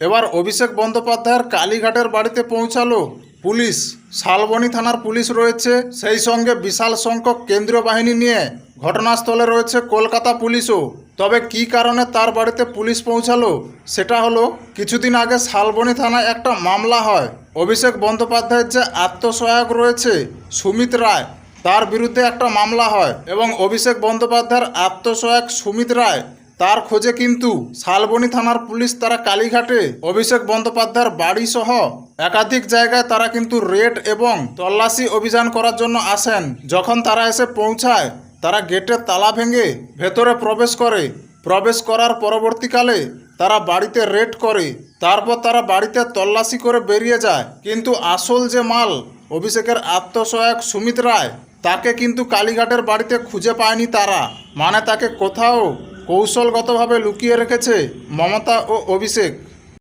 এবার অভিষেক বন্দ্যোপাধ্যায়ের কালীঘাটের বাড়িতে পৌঁছালো পুলিশ। শালবনী থানার পুলিশ রয়েছে, সেই সঙ্গে বিশাল সংখ্যক কেন্দ্রীয় বাহিনী নিয়ে ঘটনাস্থলে রয়েছে কলকাতা পুলিশও। তবে কী কারণে তার বাড়িতে পুলিশ পৌঁছালো সেটা হলো, কিছুদিন আগে শালবনী থানায় একটা মামলা হয়। অভিষেক বন্দ্যোপাধ্যায়ের যে আত্মসহায়ক রয়েছে সুমিত রায়, তার বিরুদ্ধে একটা মামলা হয় এবং অভিষেক বন্দ্যোপাধ্যায়ের আত্মসহায়ক সুমিত রায়, তার খোঁজে কিন্তু শালবনী থানার পুলিশ তারা কালীঘাটে অভিষেক বন্দ্যোপাধ্যায়ের বাড়ি সহ একাধিক জায়গায় তারা কিন্তু রেড এবং তল্লাশি অভিযান করার জন্য আসেন। যখন তারা এসে পৌঁছায়, তারা গেটের তালা ভেঙে ভেতরে প্রবেশ করার পরবর্তীকালে তারা বাড়িতে রেড করে, তারপর তারা বাড়িতে তল্লাশি করে বেরিয়ে যায়। কিন্তু আসল যে মাল অভিষেকের আত্মসহায়ক সুমিত রায়, তাকে কিন্তু কালীঘাটের বাড়িতে খুঁজে পায়নি তারা। মানে তাকে কোথাও কৌশলগতভাবে লুকিয়ে রেখেছে মমতা ও অভিষেক।